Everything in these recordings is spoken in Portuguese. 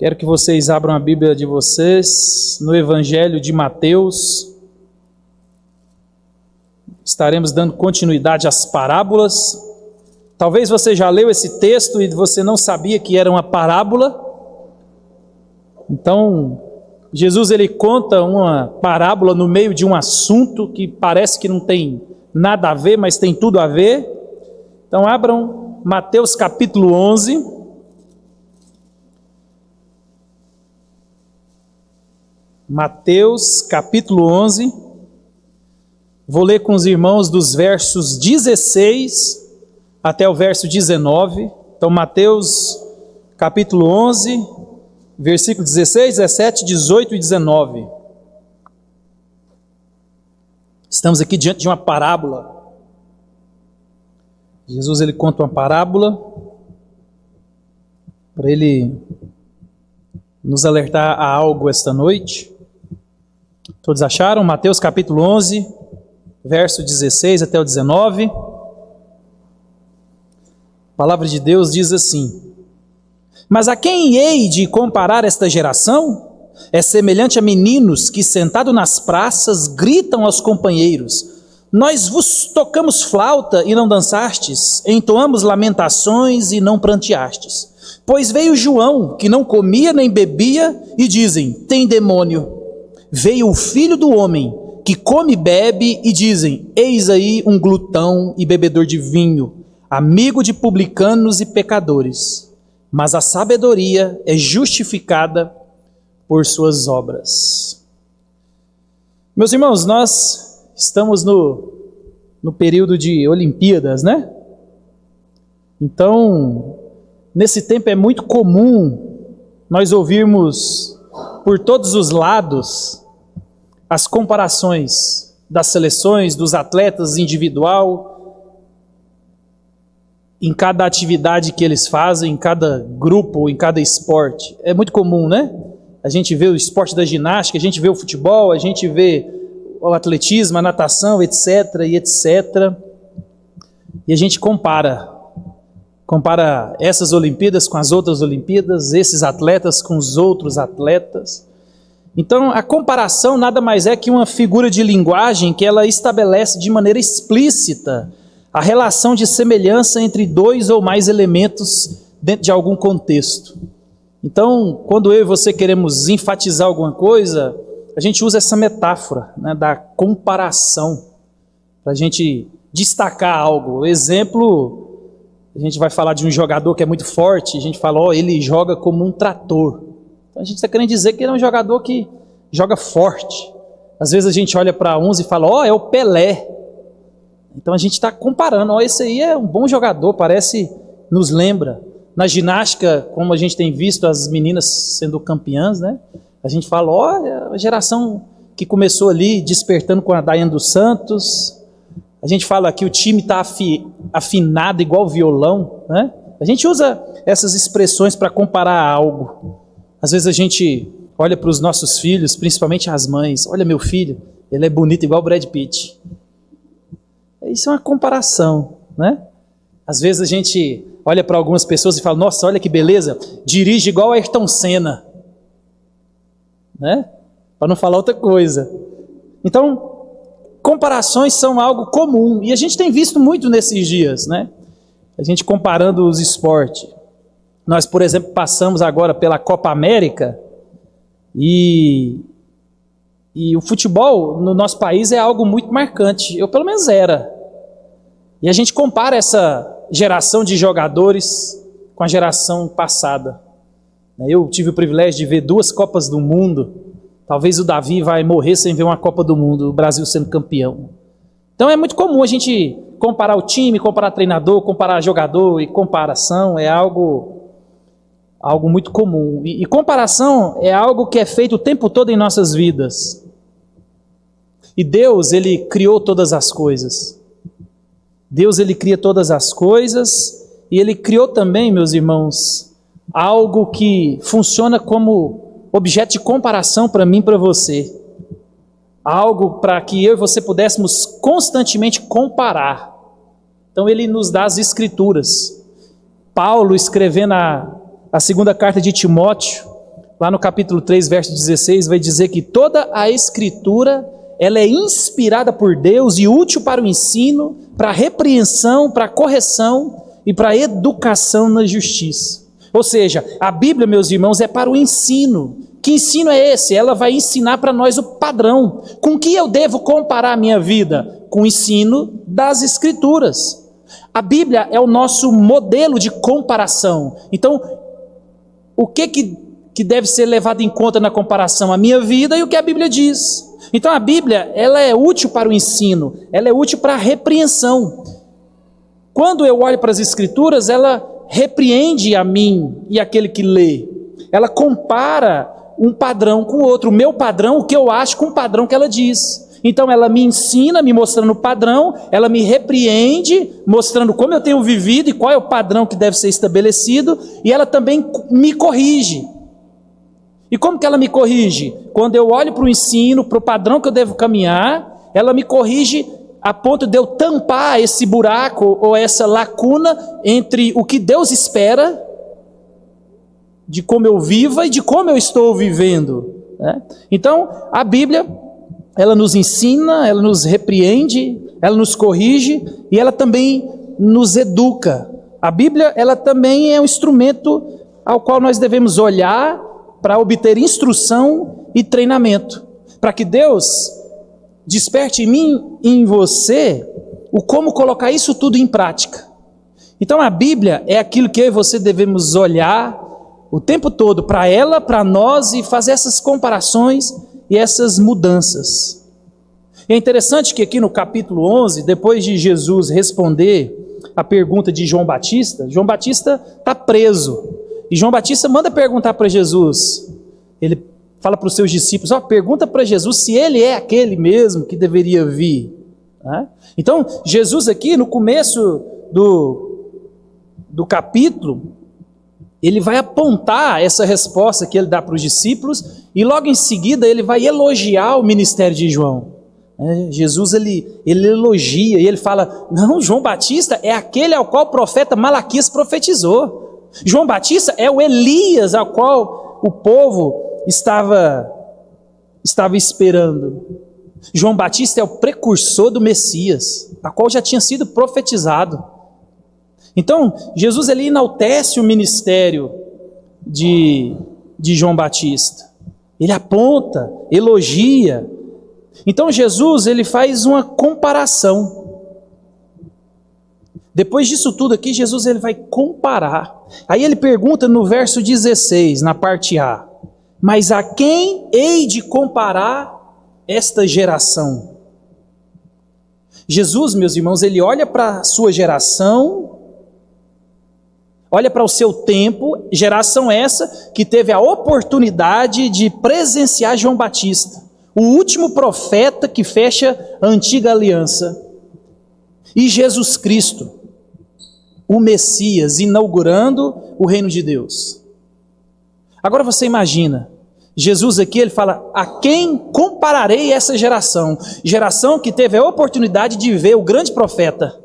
Quero que vocês abram a Bíblia de vocês no Evangelho de Mateus. Estaremos dando continuidade às parábolas. Talvez você já leu esse texto e você não sabia que era uma parábola. Então, Jesus ele conta uma parábola no meio de um assunto que parece que não tem nada a ver, mas tem tudo a ver. Então, abram Mateus capítulo 11. Mateus capítulo 11, vou ler com os irmãos dos versos 16 até o verso 19. Então Mateus capítulo 11, versículo 16, 17, 18 e 19. Estamos aqui diante de uma parábola. Jesus ele conta uma parábola para ele nos alertar a algo esta noite. Todos acharam? Mateus capítulo 11, verso 16 até o 19. A palavra de Deus diz assim: Mas a quem hei de comparar esta geração? É semelhante a meninos que, sentados nas praças, gritam aos companheiros: Nós vos tocamos flauta e não dançastes, entoamos lamentações e não pranteastes. Pois veio João, que não comia nem bebia, e dizem: Tem demônio. Veio o Filho do Homem, que come e bebe, e dizem: Eis aí um glutão e bebedor de vinho, amigo de publicanos e pecadores. Mas a sabedoria é justificada por suas obras. Meus irmãos, nós estamos no período de Olimpíadas, né? Então, nesse tempo é muito comum nós ouvirmos por todos os lados as comparações das seleções, dos atletas individual, em cada atividade que eles fazem, em cada grupo, em cada esporte. É muito comum, né? A gente vê o esporte da ginástica, a gente vê o futebol, a gente vê o atletismo, a natação, etc, e etc. E a gente compara essas Olimpíadas com as outras Olimpíadas, esses atletas com os outros atletas. Então, a comparação nada mais é que uma figura de linguagem que ela estabelece de maneira explícita a relação de semelhança entre dois ou mais elementos dentro de algum contexto. Então, quando eu e você queremos enfatizar alguma coisa, a gente usa essa metáfora, né, da comparação, para a gente destacar algo. Exemplo, a gente vai falar de um jogador que é muito forte, a gente fala, ele joga como um trator. Então a gente está querendo dizer que ele é um jogador que joga forte. Às vezes a gente olha para uns e fala, é o Pelé. Então a gente está comparando, esse aí é um bom jogador, nos lembra. Na ginástica, como a gente tem visto as meninas sendo campeãs, né? A gente fala, a geração que começou ali despertando com a Daiane dos Santos. A gente fala que o time está afinado igual violão, né? A gente usa essas expressões para comparar algo. Às vezes a gente olha para os nossos filhos, principalmente as mães. Olha meu filho, ele é bonito igual o Brad Pitt. Isso é uma comparação, né? Às vezes a gente olha para algumas pessoas e fala, nossa, olha que beleza, dirige igual a Ayrton Senna. Né? Para não falar outra coisa. Então, comparações são algo comum. E a gente tem visto muito nesses dias, né? A gente comparando os esportes. Nós, por exemplo, passamos agora pela Copa América e o futebol no nosso país é algo muito marcante. Eu, pelo menos, era. E a gente compara essa geração de jogadores com a geração passada. Eu tive o privilégio de ver 2 Copas do Mundo. Talvez o Davi vai morrer sem ver uma Copa do Mundo, o Brasil sendo campeão. Então é muito comum a gente comparar o time, comparar treinador, comparar jogador, e comparação é algo muito comum. E comparação é algo que é feito o tempo todo em nossas vidas. E Deus, Ele criou todas as coisas. Deus, Ele cria todas as coisas, e Ele criou também, meus irmãos, algo que funciona como objeto de comparação para mim e para você. Algo para que eu e você pudéssemos constantemente comparar. Então Ele nos dá as Escrituras. Paulo, escrevendo a segunda carta de Timóteo, lá no capítulo 3, verso 16, vai dizer que toda a Escritura, ela é inspirada por Deus e útil para o ensino, para a repreensão, para a correção e para a educação na justiça. Ou seja, a Bíblia, meus irmãos, é para o ensino. Que ensino é esse? Ela vai ensinar para nós o padrão. Com que eu devo comparar a minha vida? Com o ensino das Escrituras. A Bíblia é o nosso modelo de comparação. Então, o que deve ser levado em conta na comparação? A minha vida e o que a Bíblia diz. Então, a Bíblia, ela é útil para o ensino, ela é útil para a repreensão. Quando eu olho para as Escrituras, ela repreende a mim e aquele que lê. Ela compara um padrão com o outro, o meu padrão, o que eu acho, com o padrão que ela diz. Então ela me ensina, me mostrando o padrão, ela me repreende, mostrando como eu tenho vivido e qual é o padrão que deve ser estabelecido, e ela também me corrige. E como que ela me corrige? Quando eu olho para o ensino, para o padrão que eu devo caminhar, ela me corrige a ponto de eu tampar esse buraco ou essa lacuna entre o que Deus espera de como eu viva e de como eu estou vivendo, né? Então, a Bíblia, ela nos ensina, ela nos repreende, ela nos corrige e ela também nos educa. A Bíblia, ela também é um instrumento ao qual nós devemos olhar para obter instrução e treinamento, para que Deus desperte em mim e em você o como colocar isso tudo em prática. Então, a Bíblia é aquilo que eu e você devemos olhar o tempo todo para ela, para nós, e fazer essas comparações e essas mudanças. É interessante que aqui no capítulo 11, depois de Jesus responder a pergunta de João Batista está preso. E João Batista manda perguntar para Jesus. Ele fala para os seus discípulos, pergunta para Jesus se ele é aquele mesmo que deveria vir. Então, Jesus aqui no começo do capítulo, ele vai apontar essa resposta que ele dá para os discípulos e logo em seguida ele vai elogiar o ministério de João. Jesus ele elogia e ele fala, não, João Batista é aquele ao qual o profeta Malaquias profetizou. João Batista é o Elias ao qual o povo estava esperando. João Batista é o precursor do Messias, a qual já tinha sido profetizado. Então, Jesus ele enaltece o ministério de João Batista. Ele aponta, elogia. Então, Jesus ele faz uma comparação. Depois disso tudo aqui, Jesus ele vai comparar. Aí ele pergunta no verso 16, na parte A, mas a quem hei de comparar esta geração? Jesus, meus irmãos, ele olha para a sua geração, olha para o seu tempo, geração essa que teve a oportunidade de presenciar João Batista, o último profeta que fecha a antiga aliança, e Jesus Cristo, o Messias, inaugurando o reino de Deus. Agora você imagina, Jesus aqui ele fala, a quem compararei essa geração? Geração que teve a oportunidade de ver o grande profeta,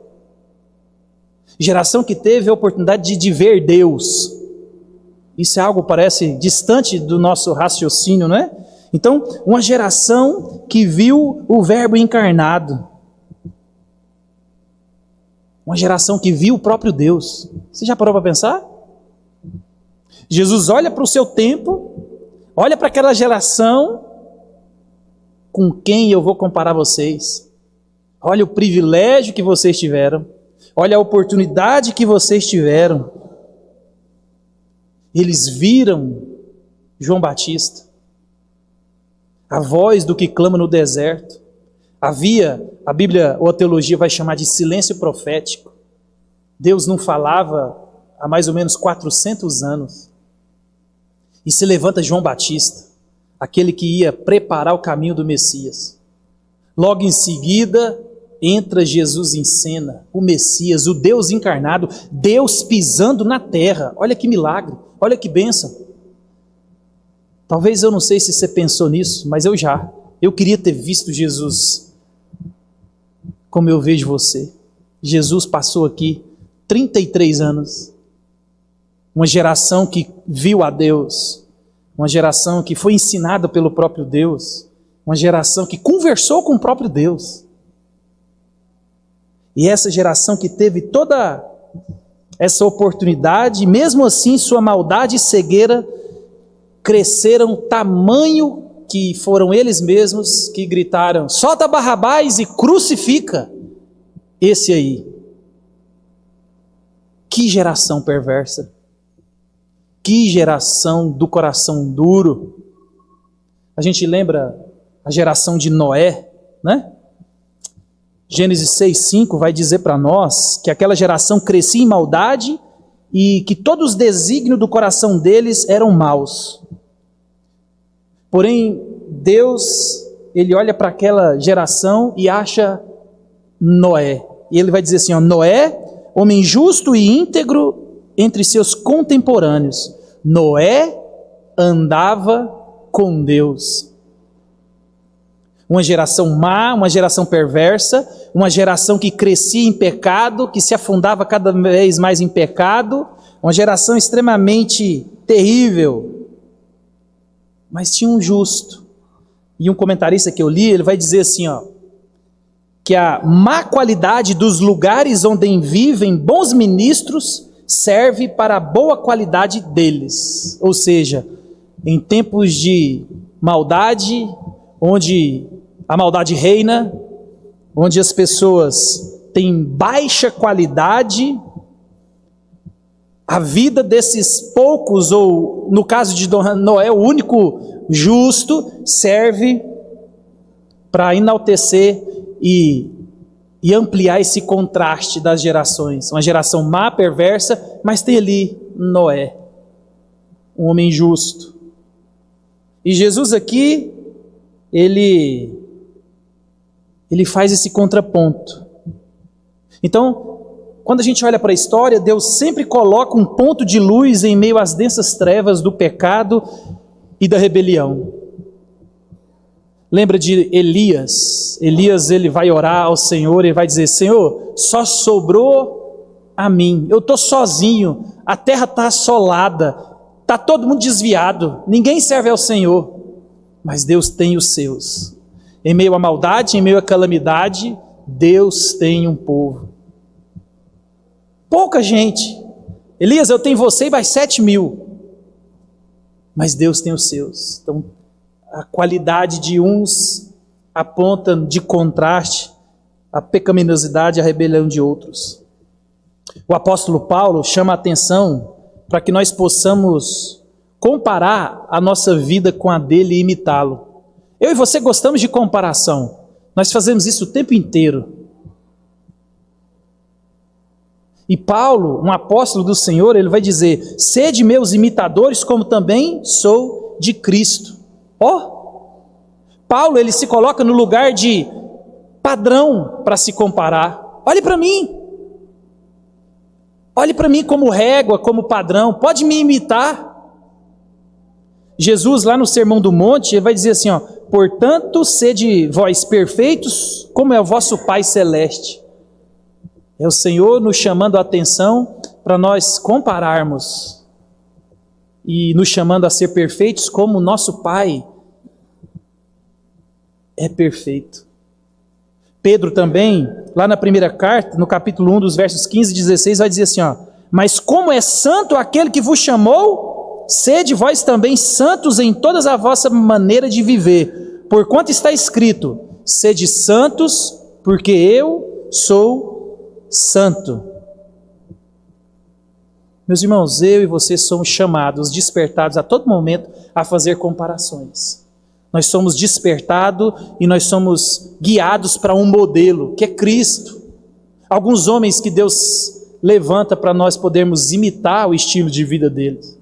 geração que teve a oportunidade de ver Deus. Isso é algo parece distante do nosso raciocínio, não é? Então, uma geração que viu o Verbo encarnado. Uma geração que viu o próprio Deus. Você já parou para pensar? Jesus olha para o seu tempo, olha para aquela geração, com quem eu vou comparar vocês? Olha o privilégio que vocês tiveram. Olha a oportunidade que vocês tiveram. Eles viram João Batista, a voz do que clama no deserto. Havia, a Bíblia ou a teologia vai chamar de silêncio profético. Deus não falava há mais ou menos 400 anos. E se levanta João Batista, aquele que ia preparar o caminho do Messias. Logo em seguida, entra Jesus em cena, o Messias, o Deus encarnado, Deus pisando na terra. Olha que milagre, olha que bênção. Talvez eu não sei se você pensou nisso, mas eu queria ter visto Jesus como eu vejo você. Jesus passou aqui 33 anos, uma geração que viu a Deus, uma geração que foi ensinada pelo próprio Deus, uma geração que conversou com o próprio Deus. E essa geração que teve toda essa oportunidade, mesmo assim sua maldade e cegueira cresceram tamanho que foram eles mesmos que gritaram: solta Barrabás e crucifica esse aí. Que geração perversa, que geração do coração duro. A gente lembra a geração de Noé, né? Gênesis 6:5 vai dizer para nós que aquela geração crescia em maldade e que todos os desígnios do coração deles eram maus. Porém, Deus, ele olha para aquela geração e acha Noé. E ele vai dizer assim, ó, Noé, homem justo e íntegro entre seus contemporâneos. Noé andava com Deus. Uma geração má, uma geração perversa, uma geração que crescia em pecado, que se afundava cada vez mais em pecado, uma geração extremamente terrível. Mas tinha um justo. E um comentarista que eu li, ele vai dizer assim, ó, que a má qualidade dos lugares onde vivem bons ministros serve para a boa qualidade deles. Ou seja, em tempos de maldade, onde a maldade reina, onde as pessoas têm baixa qualidade, a vida desses poucos, ou no caso de Noé, o único justo, serve para enaltecer e ampliar esse contraste das gerações. Uma geração má, perversa, mas tem ali Noé, um homem justo. E Jesus aqui, ele faz esse contraponto. Então, quando a gente olha para a história, Deus sempre coloca um ponto de luz em meio às densas trevas do pecado e da rebelião. Lembra de Elias? Elias, ele vai orar ao Senhor e vai dizer, Senhor, só sobrou a mim, eu estou sozinho, a terra está assolada, está todo mundo desviado, ninguém serve ao Senhor, mas Deus tem os seus. Em meio à maldade, em meio à calamidade, Deus tem um povo. Pouca gente. Elias, eu tenho você e mais 7.000. Mas Deus tem os seus. Então, a qualidade de uns aponta de contraste a pecaminosidade e a rebelião de outros. O apóstolo Paulo chama a atenção para que nós possamos comparar a nossa vida com a dele e imitá-lo. Eu e você gostamos de comparação. Nós fazemos isso o tempo inteiro. E Paulo, um apóstolo do Senhor, ele vai dizer, sede meus imitadores, como também sou de Cristo. Paulo, ele se coloca no lugar de padrão para se comparar. Olhe para mim. Olhe para mim como régua, como padrão. Pode me imitar. Jesus, lá no Sermão do Monte, ele vai dizer assim, ó, portanto, sede vós perfeitos, como é o vosso Pai Celeste. É o Senhor nos chamando a atenção para nós compararmos e nos chamando a ser perfeitos como o nosso Pai é perfeito. Pedro também, lá na primeira carta, no capítulo 1, dos versos 15 e 16, vai dizer assim, ó, mas como é santo aquele que vos chamou, sede vós também santos em todas a vossa maneira de viver, porquanto está escrito, sede santos, porque eu sou santo. Meus irmãos, eu e você somos chamados, despertados a todo momento a fazer comparações. Nós somos despertados e nós somos guiados para um modelo, que é Cristo. Alguns homens que Deus levanta para nós podermos imitar o estilo de vida deles.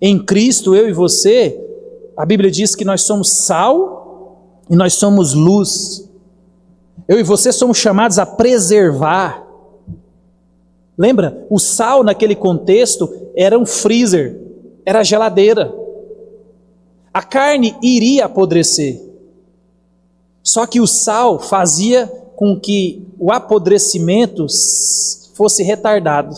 Em Cristo, eu e você, a Bíblia diz que nós somos sal e nós somos luz. Eu e você somos chamados a preservar. Lembra? O sal naquele contexto era um freezer, era a geladeira. A carne iria apodrecer. Só que o sal fazia com que o apodrecimento fosse retardado.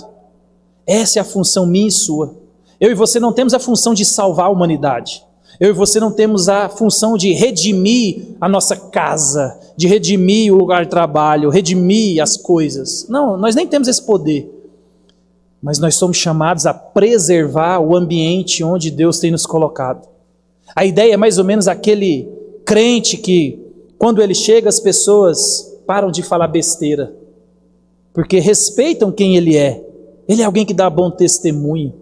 Essa é a função minha e sua. Eu e você não temos a função de salvar a humanidade. Eu e você não temos a função de redimir a nossa casa, de redimir o lugar de trabalho, redimir as coisas. Não, nós nem temos esse poder. Mas nós somos chamados a preservar o ambiente onde Deus tem nos colocado. A ideia é mais ou menos aquele crente que, quando ele chega, as pessoas param de falar besteira, porque respeitam quem ele é. Ele é alguém que dá bom testemunho,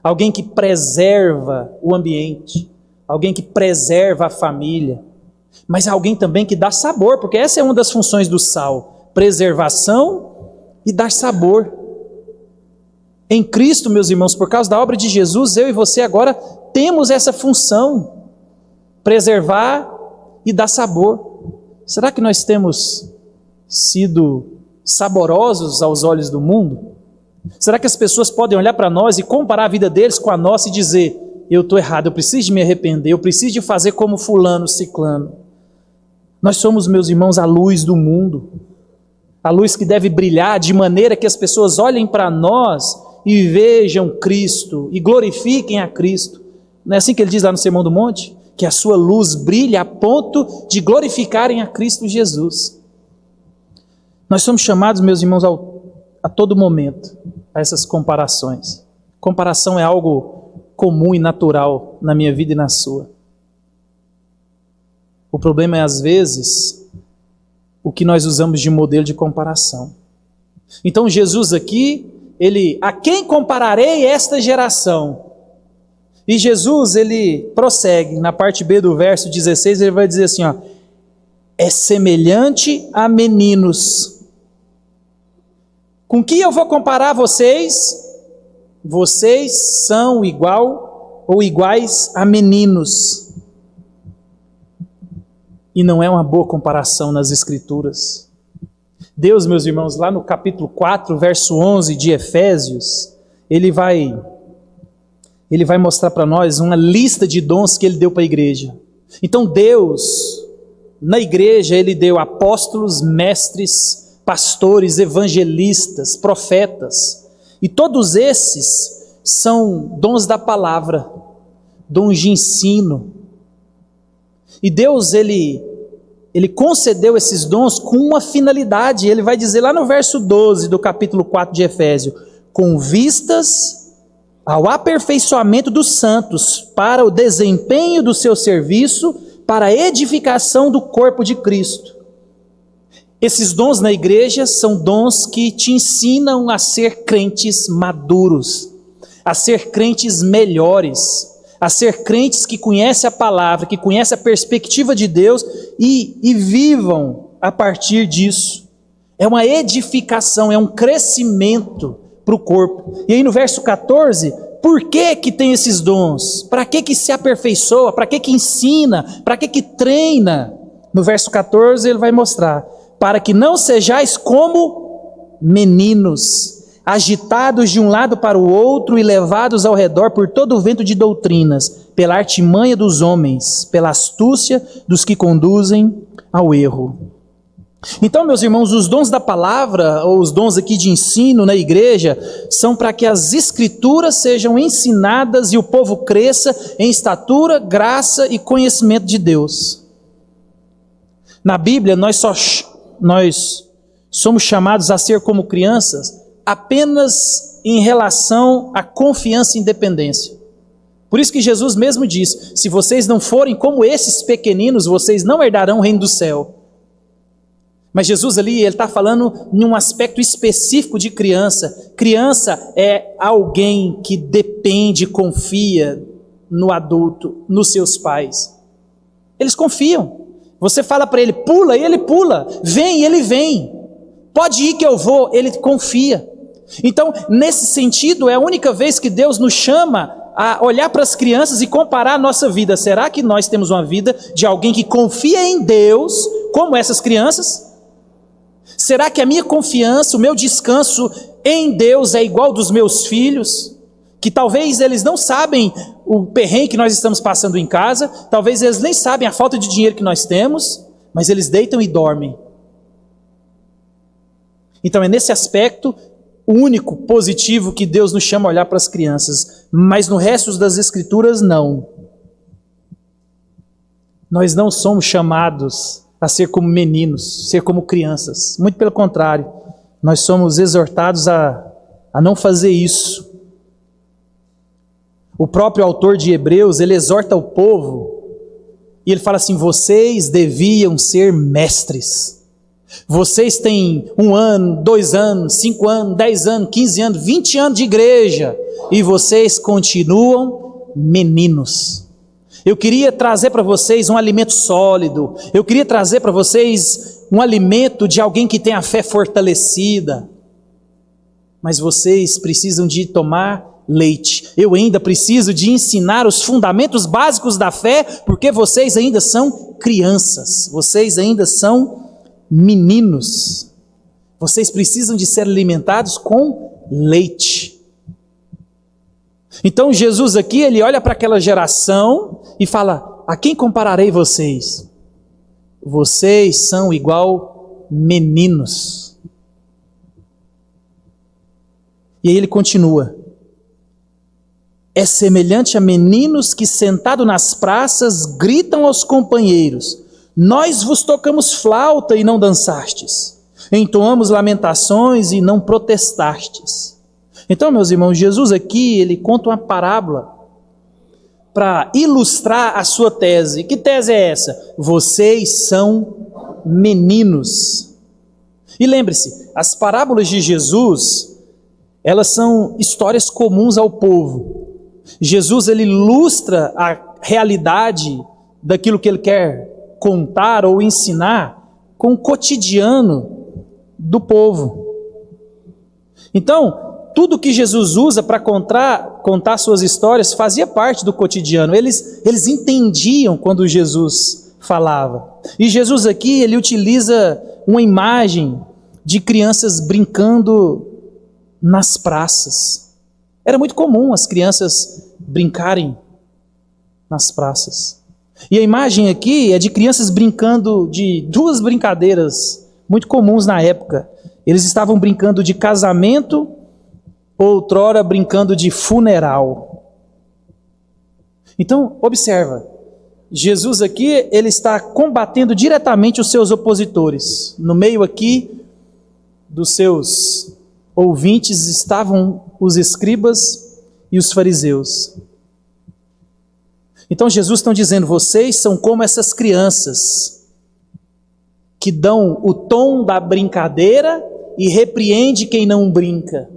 alguém que preserva o ambiente, alguém que preserva a família, mas alguém também que dá sabor, porque essa é uma das funções do sal, preservação e dar sabor. Em Cristo, meus irmãos, por causa da obra de Jesus, eu e você agora temos essa função, preservar e dar sabor. Será que nós temos sido saborosos aos olhos do mundo? Será que as pessoas podem olhar para nós e comparar a vida deles com a nossa e dizer: eu estou errado, eu preciso de me arrepender, eu preciso de fazer como fulano, ciclano? Nós somos, meus irmãos, a luz do mundo, a luz que deve brilhar de maneira que as pessoas olhem para nós e vejam Cristo e glorifiquem a Cristo. Não é assim que ele diz lá no Sermão do Monte? Que a sua luz brilha a ponto de glorificarem a Cristo Jesus. Nós somos chamados, meus irmãos, a todo momento a essas comparações. Comparação é algo comum e natural na minha vida e na sua. O problema é, às vezes, o que nós usamos de modelo de comparação. Então Jesus aqui, a quem compararei esta geração? E Jesus, ele prossegue, na parte B do verso 16, ele vai dizer assim, é semelhante a meninos. Com que eu vou comparar vocês? Vocês são igual ou iguais a meninos. E não é uma boa comparação nas Escrituras. Deus, meus irmãos, lá no capítulo 4, verso 11 de Efésios, ele vai mostrar para nós uma lista de dons que ele deu para a igreja. Então Deus, na igreja, ele deu apóstolos, mestres, pastores, evangelistas, profetas. E todos esses são dons da palavra, dons de ensino. E Deus, ele concedeu esses dons com uma finalidade. Ele vai dizer lá no verso 12 do capítulo 4 de Efésios: com vistas ao aperfeiçoamento dos santos, para o desempenho do seu serviço, para a edificação do corpo de Cristo. Esses dons na igreja são dons que te ensinam a ser crentes maduros, a ser crentes melhores, a ser crentes que conhecem a palavra, que conhecem a perspectiva de Deus e vivam a partir disso. É uma edificação, é um crescimento para o corpo. E aí no verso 14, por que tem esses dons? Para que se aperfeiçoa? Para que ensina? Para que treina? No verso 14 ele vai mostrar: para que não sejais como meninos, agitados de um lado para o outro e levados ao redor por todo o vento de doutrinas, pela artimanha dos homens, pela astúcia dos que conduzem ao erro. Então, meus irmãos, os dons da palavra, ou os dons aqui de ensino na igreja, são para que as escrituras sejam ensinadas e o povo cresça em estatura, graça e conhecimento de Deus. Na Bíblia, nós somos chamados a ser como crianças apenas em relação à confiança e independência. Por isso que Jesus mesmo diz: se vocês não forem como esses pequeninos, vocês não herdarão o reino do céu. Mas Jesus ali, ele está falando em um aspecto específico de criança. Criança é alguém que depende, confia no adulto, nos seus pais. Eles confiam. Você fala para ele, pula, e ele pula. Vem, e ele vem. Pode ir que eu vou, ele confia. Então, nesse sentido, é a única vez que Deus nos chama a olhar para as crianças e comparar a nossa vida. Será que nós temos uma vida de alguém que confia em Deus, como essas crianças? Será que a minha confiança, o meu descanso em Deus é igual dos meus filhos? Que talvez eles não sabem o perrengue que nós estamos passando em casa, talvez eles nem sabem a falta de dinheiro que nós temos, mas eles deitam e dormem. Então é nesse aspecto o único positivo que Deus nos chama a olhar para as crianças, mas no resto das Escrituras não. Nós não somos chamados a ser como meninos, ser como crianças. Muito pelo contrário, nós somos exortados a não fazer isso. O próprio autor de Hebreus, ele exorta o povo, e ele fala assim: vocês deviam ser mestres. Vocês têm 1 ano, 2 anos, 5 anos, 10 anos, 15 anos, 20 anos de igreja, e vocês continuam meninos. Eu queria trazer para vocês um alimento sólido, eu queria trazer para vocês um alimento de alguém que tem a fé fortalecida, mas vocês precisam de tomar leite. Eu ainda preciso de ensinar os fundamentos básicos da fé, porque vocês ainda são crianças, vocês ainda são meninos. Vocês precisam de ser alimentados com leite. Então Jesus aqui, ele olha para aquela geração e fala: a quem compararei vocês? Vocês são igual meninos. E aí ele continua: é semelhante a meninos que, sentados nas praças, gritam aos companheiros: nós vos tocamos flauta e não dançastes, entoamos lamentações e não protestastes. Então, meus irmãos, Jesus aqui, ele conta uma parábola para ilustrar a sua tese. Que tese é essa? Vocês são meninos. E lembre-se, as parábolas de Jesus, elas são histórias comuns ao povo. Jesus, ele ilustra a realidade daquilo que ele quer contar ou ensinar com o cotidiano do povo. Então, tudo que Jesus usa para contar suas histórias fazia parte do cotidiano. Eles entendiam quando Jesus falava. E Jesus aqui, ele utiliza uma imagem de crianças brincando nas praças. Era muito comum as crianças brincarem nas praças. E a imagem aqui é de crianças brincando de 2 brincadeiras muito comuns na época. Eles estavam brincando de casamento, outrora brincando de funeral. Então, observa, Jesus aqui, ele está combatendo diretamente os seus opositores. No meio aqui dos seus ouvintes estavam os escribas e os fariseus. Então Jesus está dizendo: vocês são como essas crianças que dão o tom da brincadeira e repreende quem não brinca.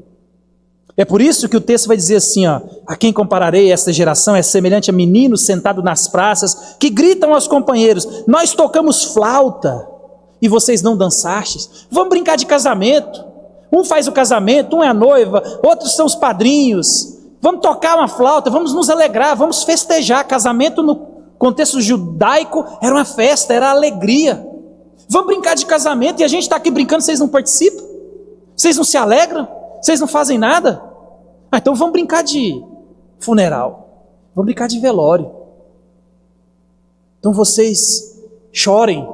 É por isso que o texto vai dizer assim, ó: a quem compararei esta geração? É semelhante a meninos sentados nas praças, que gritam aos companheiros: nós tocamos flauta e vocês não dançastes. Vamos brincar de casamento. Um faz o casamento, um é a noiva, outros são os padrinhos. Vamos tocar uma flauta, vamos nos alegrar, vamos festejar. Casamento no contexto judaico era uma festa, era alegria. Vamos brincar de casamento e a gente está aqui brincando, vocês não participam? Vocês não se alegram? Vocês não fazem nada? Então vamos brincar de funeral, vamos brincar de velório. Então vocês chorem,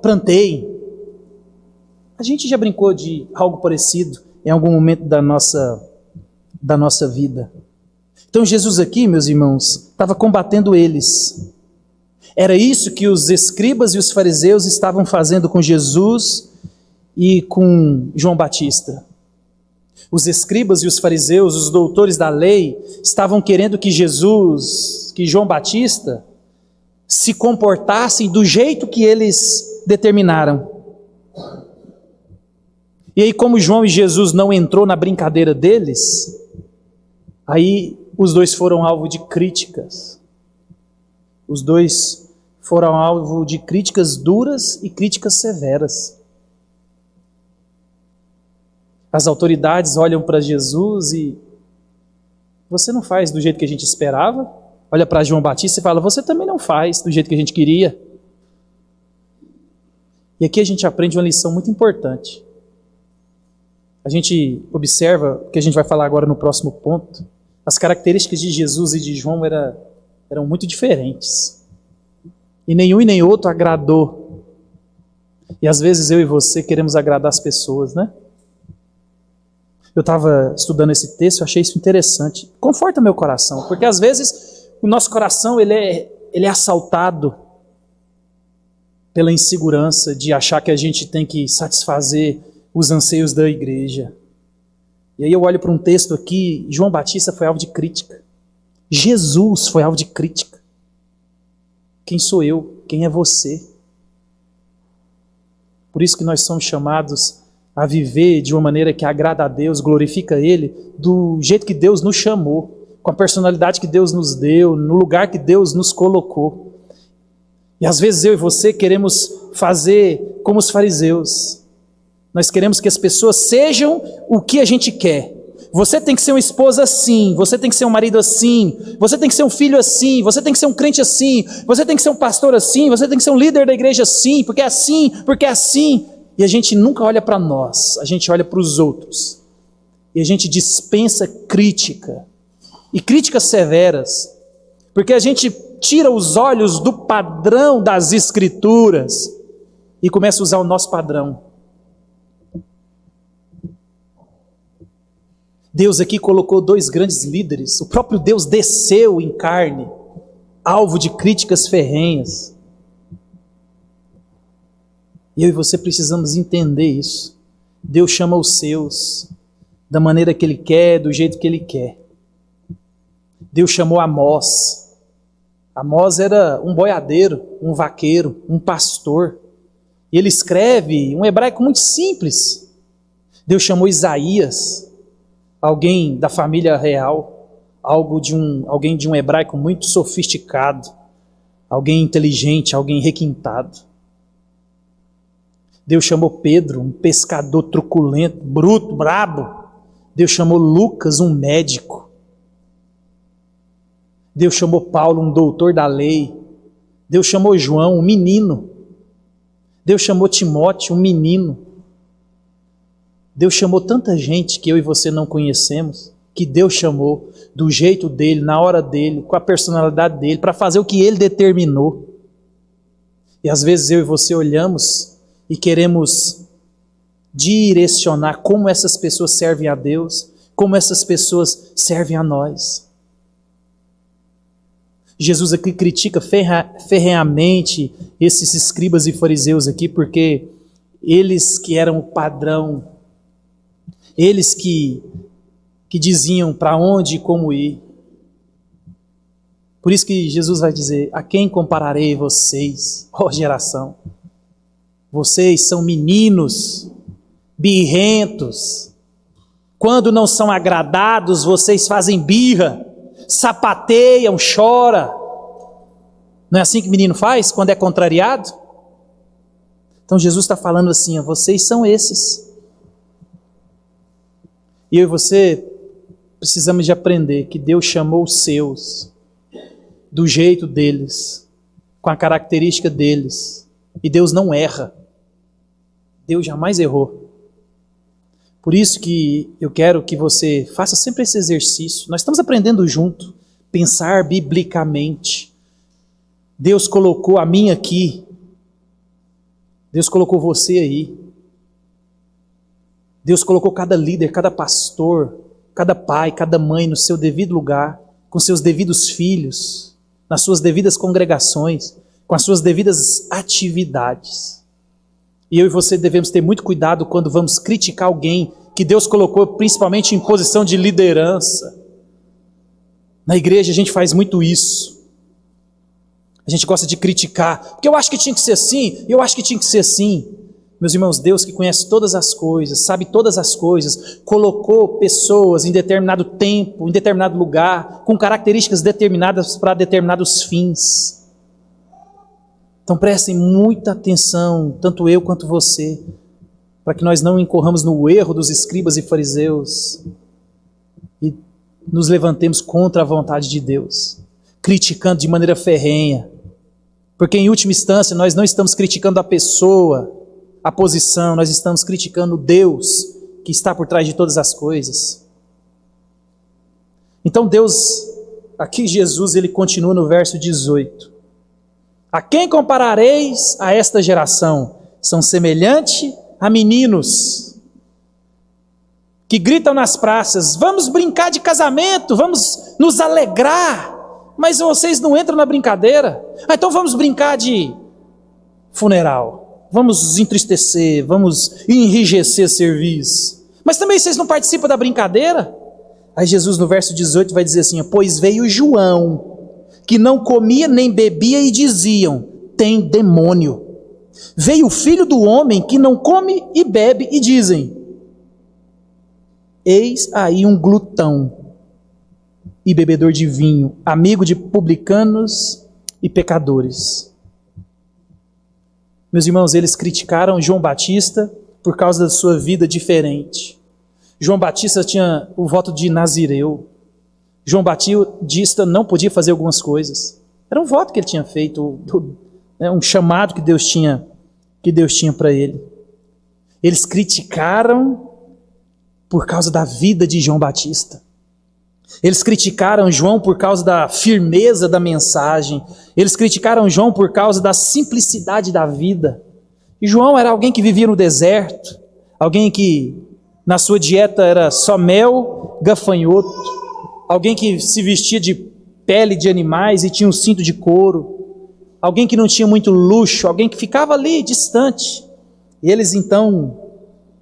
pranteiem. A gente já brincou de algo parecido em algum momento da nossa vida. Então Jesus aqui, meus irmãos, estava combatendo eles. Era isso que os escribas e os fariseus estavam fazendo com Jesus e com João Batista. Os escribas e os fariseus, os doutores da lei, estavam querendo que Jesus, que João Batista, se comportassem do jeito que eles determinaram. E aí, como João e Jesus não entrou na brincadeira deles, aí os dois foram alvo de críticas. Os dois foram alvo de críticas duras e críticas severas. As autoridades olham para Jesus e: você não faz do jeito que a gente esperava? Olha para João Batista e fala: você também não faz do jeito que a gente queria. E aqui a gente aprende uma lição muito importante. A gente observa o que a gente vai falar agora no próximo ponto. As características de Jesus e de João eram muito diferentes. E nenhum e nem outro agradou. E às vezes eu e você queremos agradar as pessoas, né? Eu estava estudando esse texto, eu achei isso interessante. Conforta meu coração, porque às vezes o nosso coração ele é assaltado pela insegurança de achar que a gente tem que satisfazer os anseios da igreja. E aí eu olho para um texto aqui, João Batista foi alvo de crítica. Jesus foi alvo de crítica. Quem sou eu? Quem é você? Por isso que nós somos chamados a viver de uma maneira que agrada a Deus, glorifica Ele, do jeito que Deus nos chamou, com a personalidade que Deus nos deu, no lugar que Deus nos colocou. E às vezes eu e você queremos fazer como os fariseus. Nós queremos que as pessoas sejam o que a gente quer. Você tem que ser uma esposa assim, você tem que ser um marido assim, você tem que ser um filho assim, você tem que ser um crente assim, você tem que ser um pastor assim, você tem que ser um líder da igreja assim, porque é assim, porque é assim. E a gente nunca olha para nós, a gente olha para os outros. E a gente dispensa crítica, e críticas severas, porque a gente tira os olhos do padrão das Escrituras e começa a usar o nosso padrão. Deus aqui colocou dois grandes líderes, o próprio Deus desceu em carne, alvo de críticas ferrenhas. E eu e você precisamos entender isso. Deus chama os seus, da maneira que Ele quer, do jeito que Ele quer. Deus chamou Amós. Amós era um boiadeiro, um vaqueiro, um pastor. E ele escreve um hebraico muito simples. Deus chamou Isaías, alguém da família real, alguém de um hebraico muito sofisticado, alguém inteligente, alguém requintado. Deus chamou Pedro, um pescador truculento, bruto, brabo. Deus chamou Lucas, um médico. Deus chamou Paulo, um doutor da lei. Deus chamou João, um menino. Deus chamou Timóteo, um menino. Deus chamou tanta gente que eu e você não conhecemos, que Deus chamou do jeito dele, na hora dele, com a personalidade dele, para fazer o que ele determinou. E às vezes eu e você olhamos e queremos direcionar como essas pessoas servem a Deus, como essas pessoas servem a nós. Jesus aqui critica ferrenhamente esses escribas e fariseus aqui, porque eles que eram o padrão, eles que diziam para onde e como ir. Por isso que Jesus vai dizer: a quem compararei vocês, ó geração? Vocês são meninos, birrentos. Quando não são agradados, vocês fazem birra, sapateiam, choram. Não é assim que menino faz quando é contrariado? Então Jesus está falando assim: ó, vocês são esses. E eu e você precisamos de aprender que Deus chamou os seus, do jeito deles, com a característica deles. E Deus não erra. Deus jamais errou. Por isso que eu quero que você faça sempre esse exercício. Nós estamos aprendendo junto, pensar biblicamente. Deus colocou a mim aqui. Deus colocou você aí. Deus colocou cada líder, cada pastor, cada pai, cada mãe no seu devido lugar, com seus devidos filhos, nas suas devidas congregações, com as suas devidas atividades. E eu e você devemos ter muito cuidado quando vamos criticar alguém que Deus colocou principalmente em posição de liderança. Na igreja a gente faz muito isso. A gente gosta de criticar, porque eu acho que tinha que ser assim, eu acho que tinha que ser assim. Meus irmãos, Deus que conhece todas as coisas, sabe todas as coisas, colocou pessoas em determinado tempo, em determinado lugar, com características determinadas para determinados fins. Então prestem muita atenção, tanto eu quanto você, para que nós não incorramos no erro dos escribas e fariseus e nos levantemos contra a vontade de Deus, criticando de maneira ferrenha, porque em última instância nós não estamos criticando a pessoa, a posição, nós estamos criticando Deus que está por trás de todas as coisas. Então Deus, aqui Jesus, ele continua no verso 18. A quem comparareis a esta geração? São semelhantes a meninos que gritam nas praças: vamos brincar de casamento, vamos nos alegrar, mas vocês não entram na brincadeira. Então vamos brincar de funeral, vamos nos entristecer, vamos enrijecer serviço, mas também vocês não participam da brincadeira? Aí Jesus no verso 18 vai dizer assim: pois veio João, que não comia nem bebia, e diziam: tem demônio. Veio o Filho do Homem, que não come e bebe, e dizem: eis aí um glutão e bebedor de vinho, amigo de publicanos e pecadores. Meus irmãos, eles criticaram João Batista por causa da sua vida diferente. João Batista tinha o voto de Nazireu. João Batista não podia fazer algumas coisas. Era um voto que ele tinha feito, um chamado que Deus tinha para ele. Eles criticaram por causa da vida de João Batista. Eles criticaram João por causa da firmeza da mensagem. Eles criticaram João por causa da simplicidade da vida. E João era alguém que vivia no deserto, alguém que na sua dieta era só mel, gafanhoto, alguém que se vestia de pele de animais e tinha um cinto de couro, alguém que não tinha muito luxo, alguém que ficava ali distante. E eles então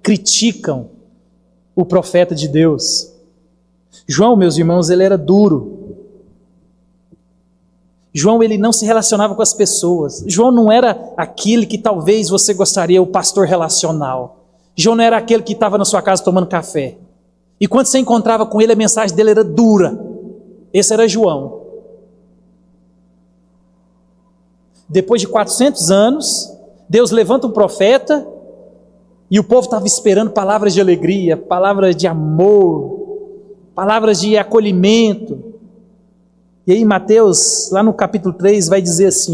criticam o profeta de Deus. João, meus irmãos, ele era duro. João, ele não se relacionava com as pessoas. João não era aquele que talvez você gostaria, o pastor relacional. João não era aquele que estava na sua casa tomando café. E quando você encontrava com ele, a mensagem dele era dura. Esse era João. Depois de 400 anos, Deus levanta um profeta e o povo estava esperando palavras de alegria, palavras de amor, palavras de acolhimento. E aí Mateus, lá no capítulo 3, vai dizer assim,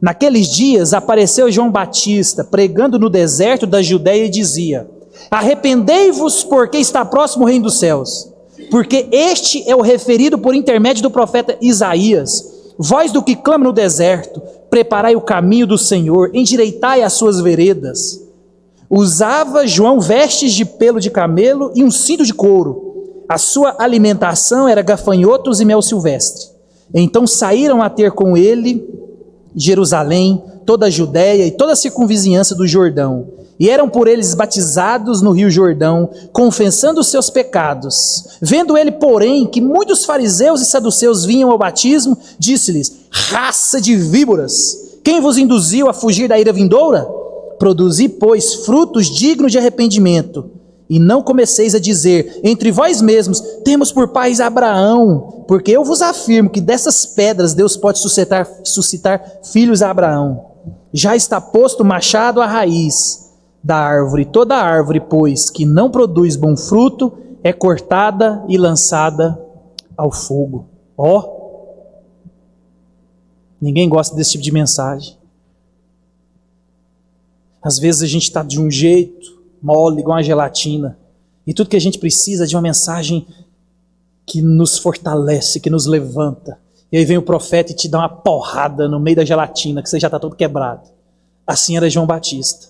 naqueles dias apareceu João Batista, pregando no deserto da Judeia, e dizia: arrependei-vos, porque está próximo o reino dos céus. Porque este é o referido por intermédio do profeta Isaías. Voz do que clama no deserto: preparai o caminho do Senhor, endireitai as suas veredas. Usava João vestes de pelo de camelo e um cinto de couro. A sua alimentação era gafanhotos e mel silvestre. Então saíram a ter com ele Jerusalém, toda a Judéia e toda a circunvizinhança do Jordão, e eram por eles batizados no rio Jordão, confessando os seus pecados. Vendo ele, porém, que muitos fariseus e saduceus vinham ao batismo, disse-lhes: raça de víboras, quem vos induziu a fugir da ira vindoura? Produzi, pois, frutos dignos de arrependimento, e não comeceis a dizer entre vós mesmos: temos por pais Abraão, porque eu vos afirmo que dessas pedras Deus pode suscitar filhos a Abraão. Já está posto o machado à raiz da árvore. Toda árvore, pois, que não produz bom fruto, é cortada e lançada ao fogo. Ninguém gosta desse tipo de mensagem. Às vezes a gente está de um jeito mole, igual uma gelatina, e tudo que a gente precisa é de uma mensagem que nos fortalece, que nos levanta. E aí vem o profeta e te dá uma porrada no meio da gelatina, que você já está todo quebrado. Assim era João Batista.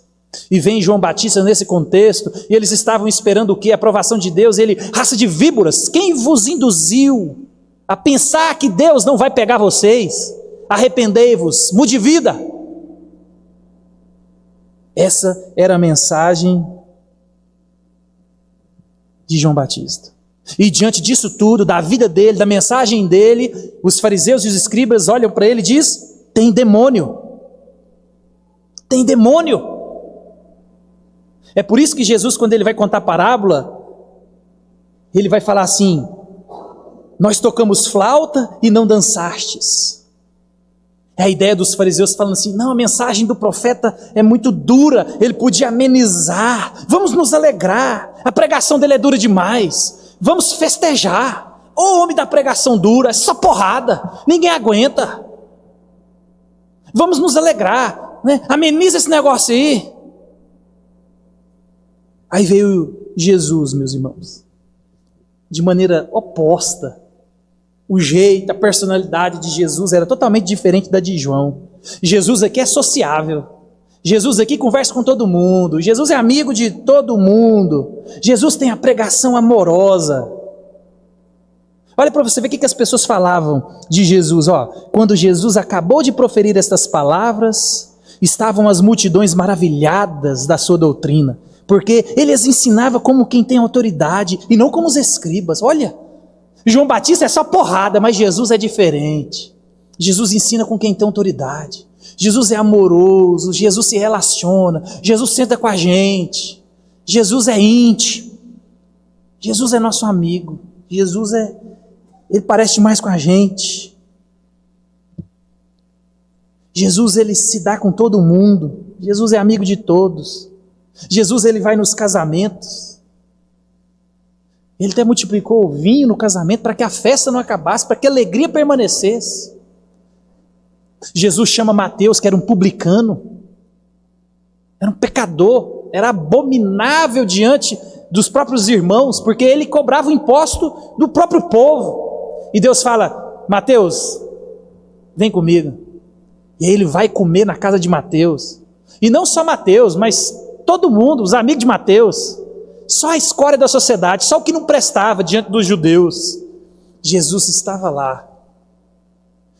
E vem João Batista nesse contexto, e eles estavam esperando o quê? A aprovação de Deus. E ele: raça de víboras, quem vos induziu a pensar que Deus não vai pegar vocês? Arrependei-vos, mude de vida. Essa era a mensagem de João Batista. E diante disso tudo, da vida dele, da mensagem dele, os fariseus e os escribas olham para ele e dizem: tem demônio. Tem demônio. É por isso que Jesus, quando ele vai contar a parábola, ele vai falar assim: nós tocamos flauta e não dançastes. É a ideia dos fariseus falando assim: não, a mensagem do profeta é muito dura, ele podia amenizar, vamos nos alegrar, a pregação dele é dura demais, vamos festejar. O homem da pregação dura, é só porrada, ninguém aguenta, vamos nos alegrar, né? Ameniza esse negócio aí. Aí veio Jesus, meus irmãos, de maneira oposta. O jeito, a personalidade de Jesus era totalmente diferente da de João. Jesus aqui é sociável. Jesus aqui conversa com todo mundo. Jesus é amigo de todo mundo. Jesus tem a pregação amorosa. Olha para você ver o que as pessoas falavam de Jesus. Quando Jesus acabou de proferir estas palavras, estavam as multidões maravilhadas da sua doutrina, porque ele as ensinava como quem tem autoridade e não como os escribas. Olha, João Batista é só porrada, mas Jesus é diferente. Jesus ensina com quem tem autoridade. Jesus é amoroso, Jesus se relaciona, Jesus senta com a gente, Jesus é íntimo, Jesus é nosso amigo, Ele parece mais com a gente. Jesus, Ele se dá com todo mundo, Jesus é amigo de todos, Jesus, Ele vai nos casamentos, Ele até multiplicou o vinho no casamento para que a festa não acabasse, para que a alegria permanecesse. Jesus chama Mateus, que era um publicano, era um pecador, era abominável diante dos próprios irmãos, porque ele cobrava o imposto do próprio povo. E Deus fala: Mateus, vem comigo. E aí ele vai comer na casa de Mateus. E não só Mateus, mas todo mundo, os amigos de Mateus, só a escória da sociedade, só o que não prestava diante dos judeus. Jesus estava lá.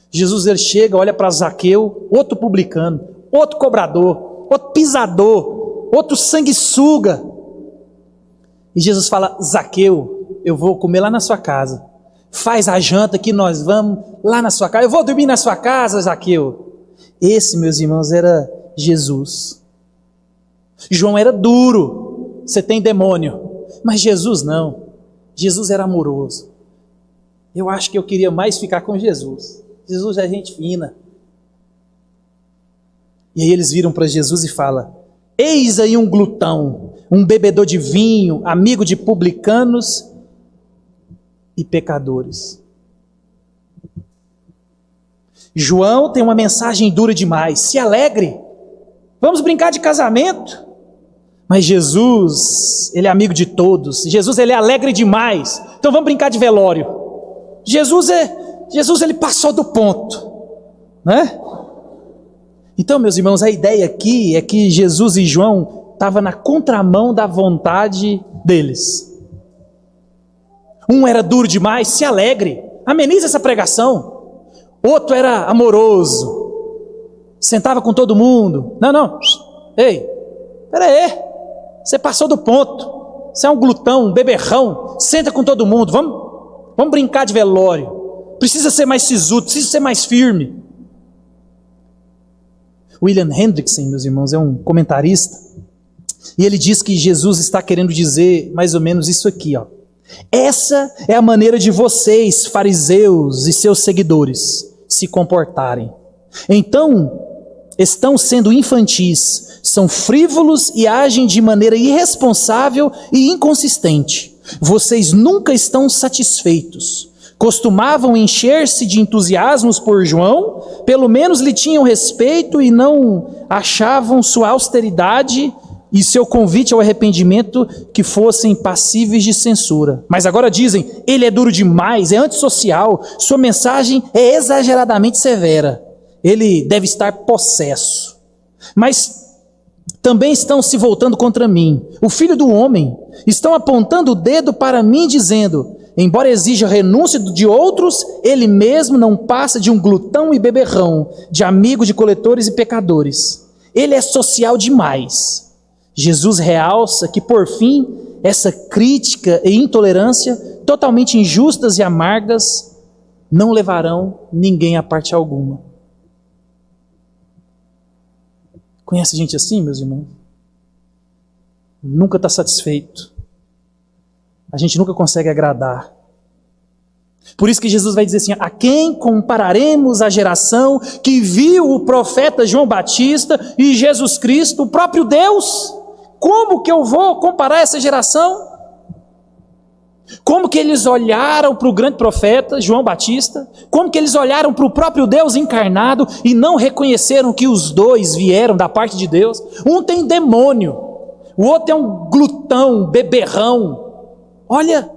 Jesus, ele chega, olha para Zaqueu, outro publicano, outro cobrador, outro pisador, outro sanguessuga. E Jesus fala: Zaqueu, eu vou comer lá na sua casa. Faz a janta que nós vamos lá na sua casa. Eu vou dormir na sua casa, Zaqueu. Esse, meus irmãos, era Jesus. João era duro, você tem demônio. Mas Jesus não. Jesus era amoroso. Eu acho que eu queria mais ficar com Jesus. Jesus é gente fina. E aí eles viram para Jesus e falam: eis aí um glutão, um bebedor de vinho, amigo de publicanos e pecadores. João tem uma mensagem dura demais: se alegre, vamos brincar de casamento. Mas Jesus, ele é amigo de todos. Jesus, ele é alegre demais, então vamos brincar de velório. Jesus, ele passou do ponto, né? Então, meus irmãos, a ideia aqui é que Jesus e João estavam na contramão da vontade deles. Um era duro demais, se alegre, ameniza essa pregação. Outro era amoroso, sentava com todo mundo. Não, ei, peraí, você passou do ponto, você é um glutão, um beberrão, senta com todo mundo, vamos brincar de velório. Precisa ser mais sisudo, precisa ser mais firme. William Hendrickson, meus irmãos, é um comentarista, e ele diz que Jesus está querendo dizer mais ou menos isso aqui, essa é a maneira de vocês, fariseus e seus seguidores, se comportarem. Então, estão sendo infantis, são frívolos e agem de maneira irresponsável e inconsistente. Vocês nunca estão satisfeitos. Costumavam encher-se de entusiasmos por João, pelo menos lhe tinham respeito e não achavam sua austeridade e seu convite ao arrependimento que fossem passíveis de censura. Mas agora dizem: ele é duro demais, é antissocial, sua mensagem é exageradamente severa, ele deve estar possesso. Mas também estão se voltando contra mim, o Filho do Homem, estão apontando o dedo para mim dizendo: embora exija renúncia de outros, ele mesmo não passa de um glutão e beberrão, de amigo de coletores e pecadores. Ele é social demais. Jesus realça que, por fim, essa crítica e intolerância, totalmente injustas e amargas, não levarão ninguém a parte alguma. Conhece gente assim, meus irmãos? Nunca está satisfeito. A gente nunca consegue agradar. Por isso que Jesus vai dizer assim: a quem compararemos a geração que viu o profeta João Batista e Jesus Cristo, o próprio Deus? Como que eu vou comparar essa geração? Como que eles olharam para o grande profeta João Batista? Como que eles olharam para o próprio Deus encarnado e não reconheceram que os dois vieram da parte de Deus? Um tem demônio, o outro é um glutão, um beberrão. Olha,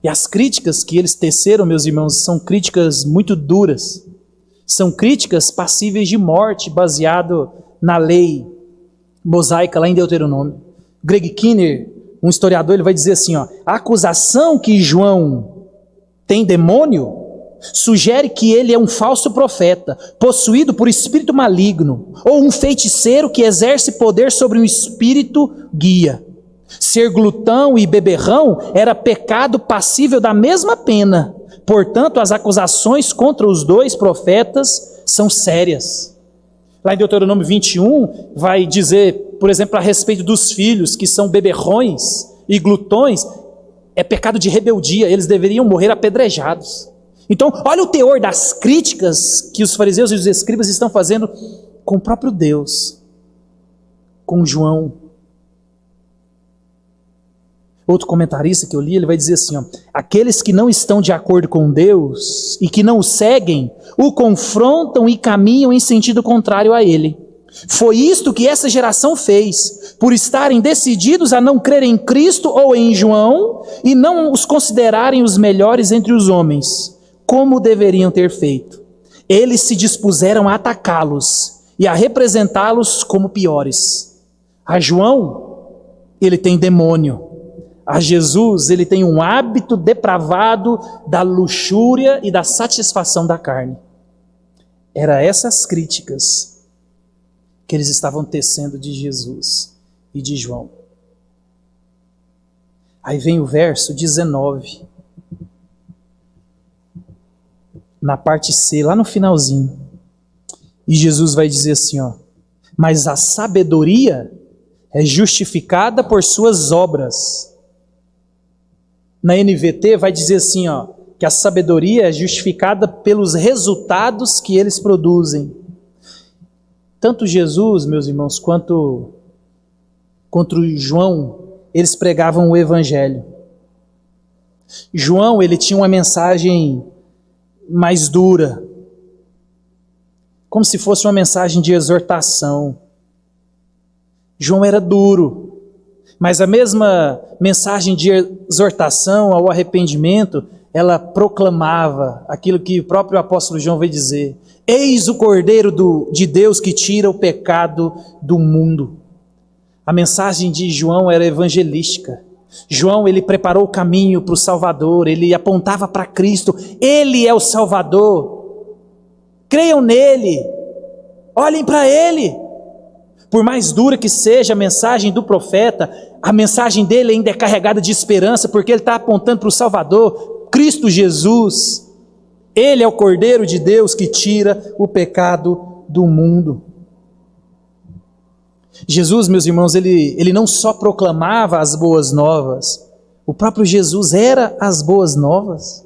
e as críticas que eles teceram, meus irmãos, são críticas muito duras. São críticas passíveis de morte, baseado na lei mosaica lá em Deuteronômio. Greg Kinnear, um historiador, ele vai dizer assim, ó, a acusação que João tem demônio sugere que ele é um falso profeta, possuído por espírito maligno, ou um feiticeiro que exerce poder sobre um espírito guia. Ser glutão e beberrão era pecado passível da mesma pena. Portanto, as acusações contra os dois profetas são sérias. Lá em Deuteronômio 21, vai dizer, por exemplo, a respeito dos filhos que são beberrões e glutões, é pecado de rebeldia, eles deveriam morrer apedrejados. Então, olha o teor das críticas que os fariseus e os escribas estão fazendo com o próprio Deus, com João. Outro comentarista que eu li, ele vai dizer assim, ó, aqueles que não estão de acordo com Deus e que não o seguem, o confrontam e caminham em sentido contrário a ele. Foi isto que essa geração fez, por estarem decididos a não crer em Cristo ou em João e não os considerarem os melhores entre os homens, como deveriam ter feito. Eles se dispuseram a atacá-los e a representá-los como piores. A João, ele tem demônio. A Jesus, ele tem um hábito depravado da luxúria e da satisfação da carne. Era essas críticas que eles estavam tecendo de Jesus e de João. Aí vem o verso 19. Na parte C, lá no finalzinho. E Jesus vai dizer assim, ó, mas a sabedoria é justificada por suas obras. Na NVT vai dizer assim, ó, que a sabedoria é justificada pelos resultados que eles produzem. Tanto Jesus, meus irmãos, quanto João, eles pregavam o evangelho. João, ele tinha uma mensagem mais dura, como se fosse uma mensagem de exortação. João era duro. Mas a mesma mensagem de exortação ao arrependimento, ela proclamava aquilo que o próprio apóstolo João vai dizer. Eis o Cordeiro de Deus que tira o pecado do mundo. A mensagem de João era evangelística. João, ele preparou o caminho para o Salvador, ele apontava para Cristo. Ele é o Salvador. Creiam nele. Olhem para ele. Por mais dura que seja a mensagem do profeta, a mensagem dele ainda é carregada de esperança, porque ele está apontando para o Salvador, Cristo Jesus. Ele é o Cordeiro de Deus que tira o pecado do mundo. Jesus, meus irmãos, ele não só proclamava as boas novas, o próprio Jesus era as boas novas.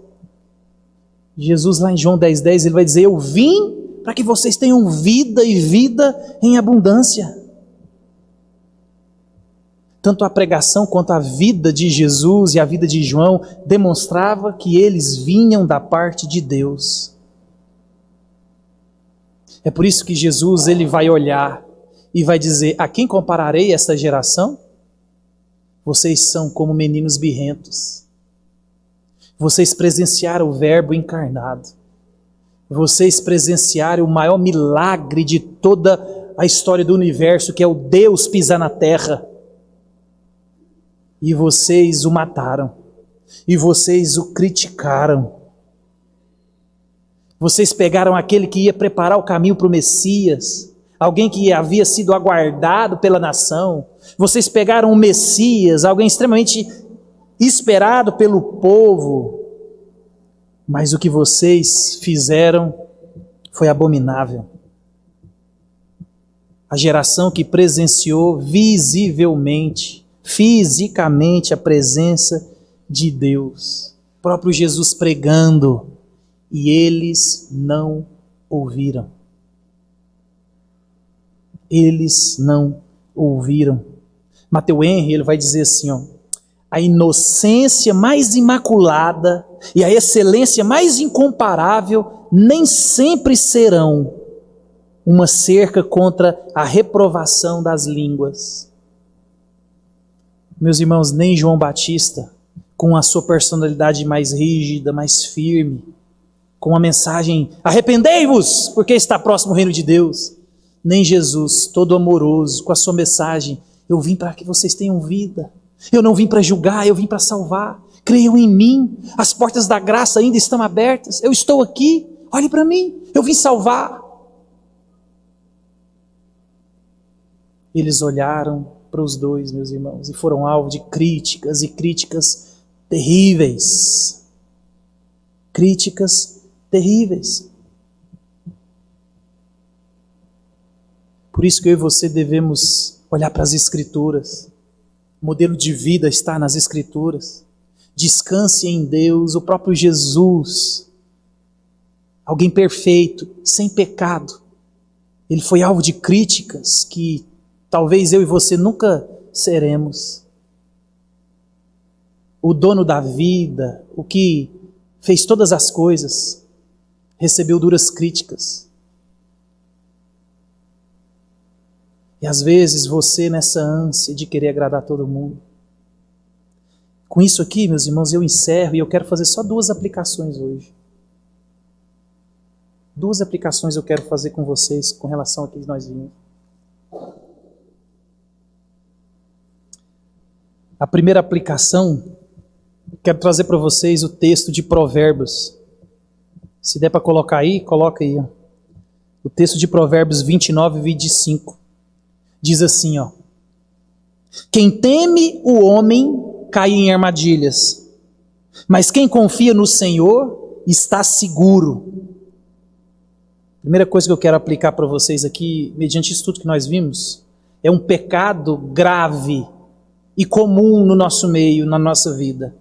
Jesus lá em João 10,10, ele vai dizer, eu vim para que vocês tenham vida e vida em abundância. Tanto a pregação quanto a vida de Jesus e a vida de João demonstrava que eles vinham da parte de Deus. É por isso que Jesus, ele vai olhar e vai dizer, a quem compararei esta geração? Vocês são como meninos birrentos. Vocês presenciaram o Verbo encarnado. Vocês presenciaram o maior milagre de toda a história do universo, que é o Deus pisar na terra. E vocês o mataram. E vocês o criticaram. Vocês pegaram aquele que ia preparar o caminho para o Messias, alguém que havia sido aguardado pela nação. Vocês pegaram o Messias, alguém extremamente esperado pelo povo. Mas o que vocês fizeram foi abominável. A geração que presenciou visivelmente, fisicamente a presença de Deus. O próprio Jesus pregando, e eles não ouviram. Eles não ouviram. Matthew Henry, ele vai dizer assim, ó, a inocência mais imaculada e a excelência mais incomparável nem sempre serão uma cerca contra a reprovação das línguas. Meus irmãos, nem João Batista, com a sua personalidade mais rígida, mais firme, com a mensagem: arrependei-vos, porque está próximo o reino de Deus. Nem Jesus, todo amoroso, com a sua mensagem: eu vim para que vocês tenham vida. Eu não vim para julgar, eu vim para salvar. Creiam em mim, as portas da graça ainda estão abertas. Eu estou aqui, olhe para mim, eu vim salvar. Eles olharam para os dois, meus irmãos, e foram alvo de críticas, e críticas terríveis. Críticas terríveis. Por isso que eu e você devemos olhar para as Escrituras. O modelo de vida está nas Escrituras. Descanse em Deus, o próprio Jesus, alguém perfeito, sem pecado. Ele foi alvo de críticas que talvez eu e você nunca seremos. O dono da vida, o que fez todas as coisas, recebeu duras críticas. E às vezes você, nessa ânsia de querer agradar todo mundo. Com isso aqui, meus irmãos, eu encerro e eu quero fazer só 2 aplicações hoje. 2 aplicações eu quero fazer com vocês com relação ao que nós vimos. A primeira aplicação, quero trazer para vocês o texto de Provérbios. Se der para colocar aí, coloca aí. Ó. O texto de Provérbios 29 e 25. Diz assim, ó: quem teme o homem cai em armadilhas, mas quem confia no Senhor está seguro. Primeira coisa que eu quero aplicar para vocês aqui, mediante isso tudo que nós vimos, é um pecado grave e comum no nosso meio, na nossa vida.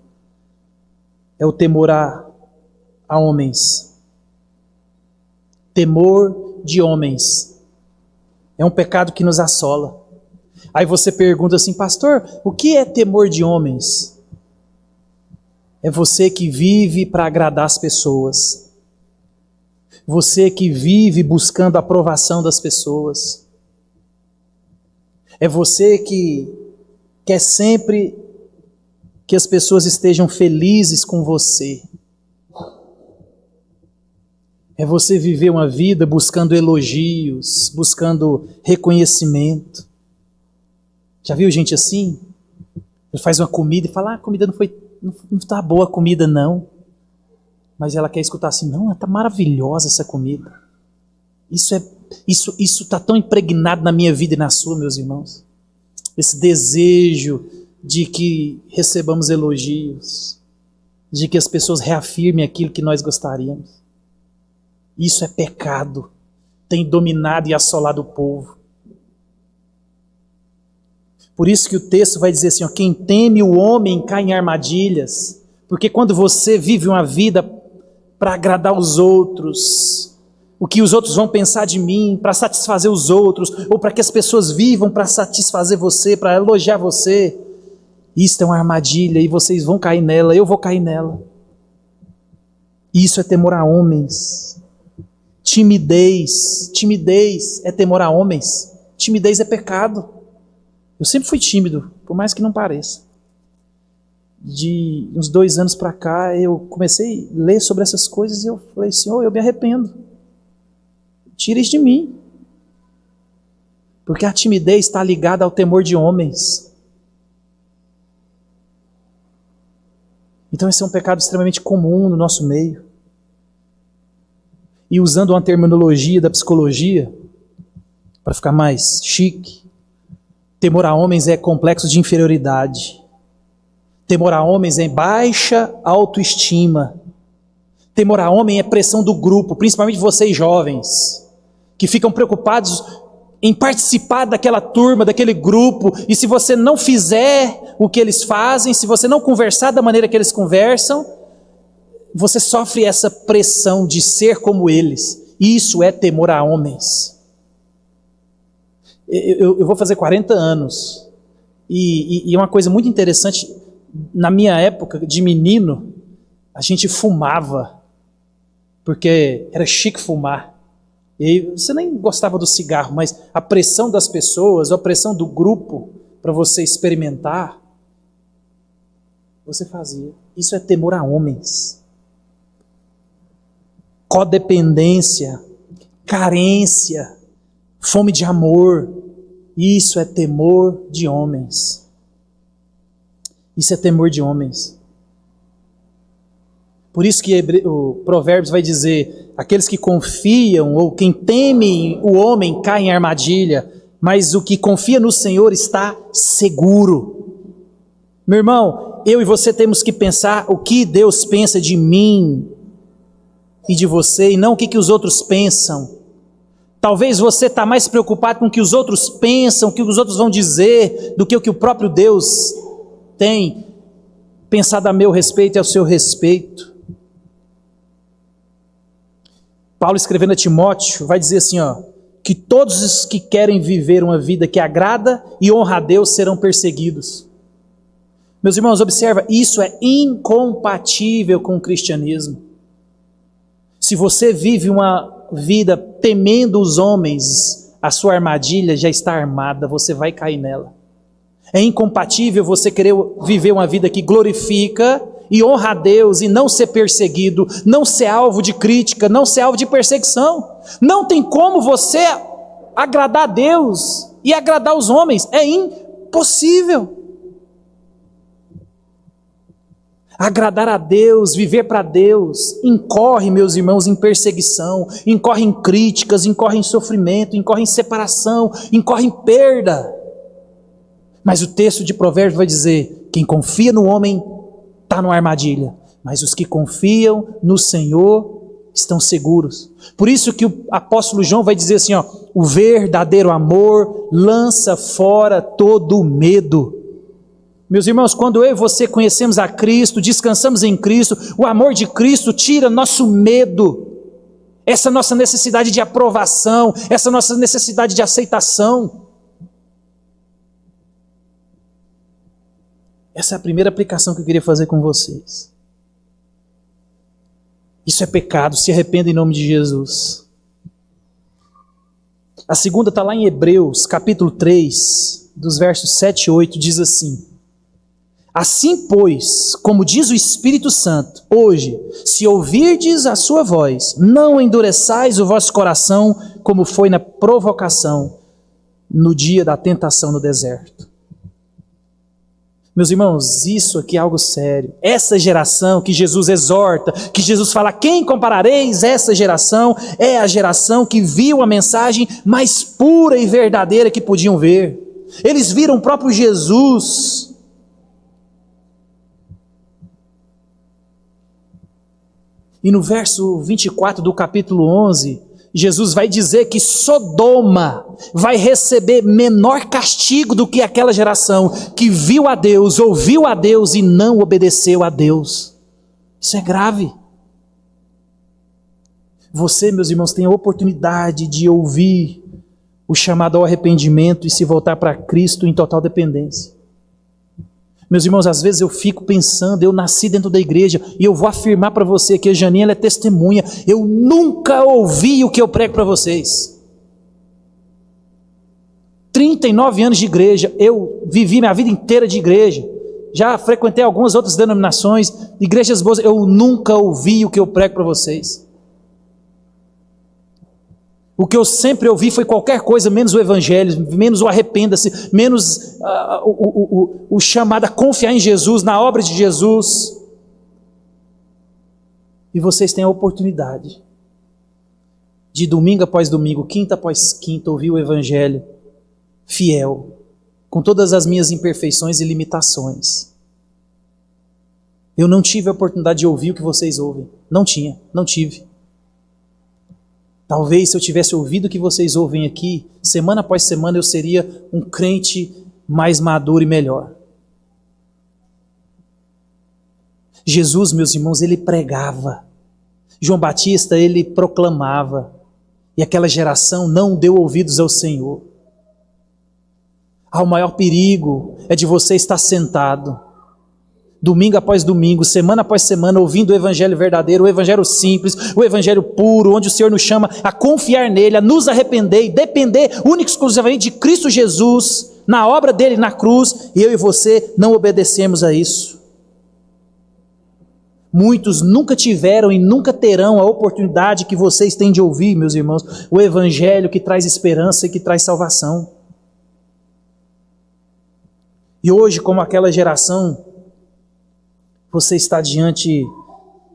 É o temor a homens. Temor de homens. É um pecado que nos assola. Aí você pergunta assim: pastor, o que é temor de homens? É você que vive para agradar as pessoas. Você que vive buscando a aprovação das pessoas. É você que quer sempre que as pessoas estejam felizes com você. É você viver uma vida buscando elogios, buscando reconhecimento. Já viu gente assim? Ele faz uma comida e fala: a comida não está boa a comida não. Mas ela quer escutar assim: não, está maravilhosa essa comida. Isso está tão impregnado na minha vida e na sua, meus irmãos. Esse desejo de que recebamos elogios, de que as pessoas reafirmem aquilo que nós gostaríamos. Isso é pecado. Tem dominado e assolado o povo. Por isso que o texto vai dizer assim, ó, quem teme o homem cai em armadilhas. Porque quando você vive uma vida para agradar os outros, o que os outros vão pensar de mim, para satisfazer os outros, ou para que as pessoas vivam para satisfazer você, para elogiar você, isso é uma armadilha e vocês vão cair nela, eu vou cair nela. Isso é temor a homens. Timidez é temor a homens. Timidez é pecado. Eu sempre fui tímido, por mais que não pareça. De uns 2 anos para cá, eu comecei a ler sobre essas coisas e eu falei: Senhor, eu me arrependo. Tira isso de mim. Porque a timidez está ligada ao temor de homens. Então esse é um pecado extremamente comum no nosso meio. E usando uma terminologia da psicologia, para ficar mais chique, temor a homens é complexo de inferioridade. Temor a homens é baixa autoestima. Temor a homem é pressão do grupo, principalmente vocês jovens, que ficam preocupados em participar daquela turma, daquele grupo, e se você não fizer o que eles fazem, se você não conversar da maneira que eles conversam, você sofre essa pressão de ser como eles. Isso é temor a homens. Eu vou fazer 40 anos, e uma coisa muito interessante, na minha época de menino, a gente fumava, porque era chique fumar. E você nem gostava do cigarro, mas a pressão das pessoas, a pressão do grupo, para você experimentar, você fazia. Isso é temor a homens. codependência, carência, fome de amor. Isso é temor de homens. Isso é temor de homens. Por isso que o Provérbios vai dizer, aqueles que confiam ou quem teme o homem cai em armadilha, mas o que confia no Senhor está seguro. Meu irmão, eu e você temos que pensar o que Deus pensa de mim e de você, e não o que os outros pensam. Talvez você está mais preocupado com o que os outros pensam, o que os outros vão dizer, do que o próprio Deus tem pensado a meu respeito e ao seu respeito. Paulo, escrevendo a Timóteo, vai dizer assim, que todos os que querem viver uma vida que agrada e honra a Deus serão perseguidos. Meus irmãos, observa, isso é incompatível com o cristianismo. Se você vive uma vida temendo os homens, a sua armadilha já está armada, você vai cair nela. É incompatível você querer viver uma vida que glorifica e honra a Deus e não ser perseguido, não ser alvo de crítica, não ser alvo de perseguição. Não tem como você agradar a Deus e agradar os homens, é impossível. Agradar a Deus, viver para Deus, incorre, meus irmãos, em perseguição, incorre em críticas, incorre em sofrimento, incorre em separação, incorre em perda. Mas o texto de Provérbios vai dizer, quem confia no homem está numa armadilha, mas os que confiam no Senhor estão seguros. Por isso que o apóstolo João vai dizer assim, o verdadeiro amor lança fora todo medo. Meus irmãos, quando eu e você conhecemos a Cristo, descansamos em Cristo, o amor de Cristo tira nosso medo, essa nossa necessidade de aprovação, essa nossa necessidade de aceitação. Essa é a primeira aplicação que eu queria fazer com vocês. Isso é pecado, se arrependa em nome de Jesus. A segunda está lá em Hebreus, capítulo 3, dos versos 7 e 8, diz assim: assim, pois, como diz o Espírito Santo, hoje, se ouvirdes a sua voz, não endureçais o vosso coração, como foi na provocação, no dia da tentação no deserto. Meus irmãos, isso aqui é algo sério. Essa geração que Jesus exorta, que Jesus fala, quem comparareis essa geração? É a geração que viu a mensagem mais pura e verdadeira que podiam ver. Eles viram o próprio Jesus. E no verso 24 do capítulo 11, Jesus vai dizer que Sodoma vai receber menor castigo do que aquela geração que viu a Deus, ouviu a Deus e não obedeceu a Deus. Isso é grave. Você, meus irmãos, tem a oportunidade de ouvir o chamado ao arrependimento e se voltar para Cristo em total dependência. Meus irmãos, às vezes eu fico pensando, eu nasci dentro da igreja e eu vou afirmar para você que a Janinha ela é testemunha, eu nunca ouvi o que eu prego para vocês. 39 anos de igreja, eu vivi minha vida inteira de igreja, já frequentei algumas outras denominações, igrejas boas, eu nunca ouvi o que eu prego para vocês. O que eu sempre ouvi foi qualquer coisa menos o evangelho, menos o arrependa-se, menos o chamado a confiar em Jesus, na obra de Jesus. E vocês têm a oportunidade de domingo após domingo, quinta após quinta, ouvir o evangelho fiel, com todas as minhas imperfeições e limitações. Eu não tive a oportunidade de ouvir o que vocês ouvem. Não tive. Talvez se eu tivesse ouvido o que vocês ouvem aqui, semana após semana eu seria um crente mais maduro e melhor. Jesus, meus irmãos, ele pregava. João Batista, ele proclamava. E aquela geração não deu ouvidos ao Senhor. O maior perigo é de você estar sentado, domingo após domingo, semana após semana, ouvindo o evangelho verdadeiro, o evangelho simples, o evangelho puro, onde o Senhor nos chama a confiar nele, a nos arrepender e depender única e exclusivamente de Cristo Jesus, na obra dele na cruz, e eu e você não obedecemos a isso. Muitos nunca tiveram e nunca terão a oportunidade que vocês têm de ouvir, meus irmãos, o evangelho que traz esperança e que traz salvação. E hoje, como aquela geração, você está diante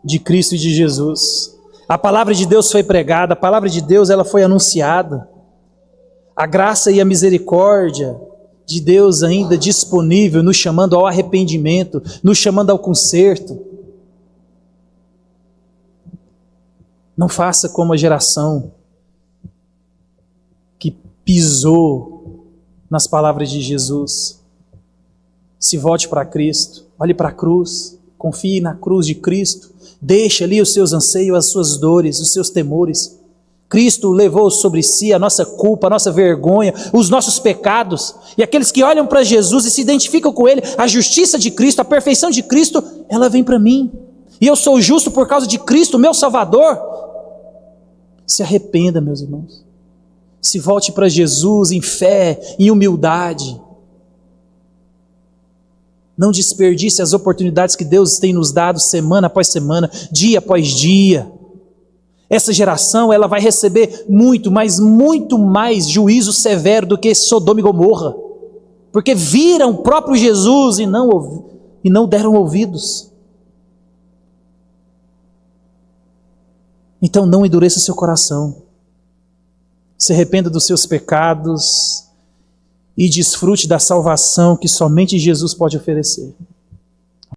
de Cristo e de Jesus. A palavra de Deus foi pregada, a palavra de Deus ela foi anunciada. A graça e a misericórdia de Deus ainda disponível, nos chamando ao arrependimento, nos chamando ao conserto. Não faça como a geração que pisou nas palavras de Jesus. Se volte para Cristo, olhe para a cruz, confie na cruz de Cristo, deixe ali os seus anseios, as suas dores, os seus temores. Cristo levou sobre si a nossa culpa, a nossa vergonha, os nossos pecados. E aqueles que olham para Jesus e se identificam com Ele, a justiça de Cristo, a perfeição de Cristo, ela vem para mim. E eu sou justo por causa de Cristo, meu Salvador. Se arrependa, meus irmãos. Se volte para Jesus em fé, em humildade. Não desperdice as oportunidades que Deus tem nos dado semana após semana, dia após dia. Essa geração ela vai receber muito, mas muito mais juízo severo do que Sodoma e Gomorra. Porque viram o próprio Jesus e não deram ouvidos. Então não endureça seu coração. Se arrependa dos seus pecados e desfrute da salvação que somente Jesus pode oferecer.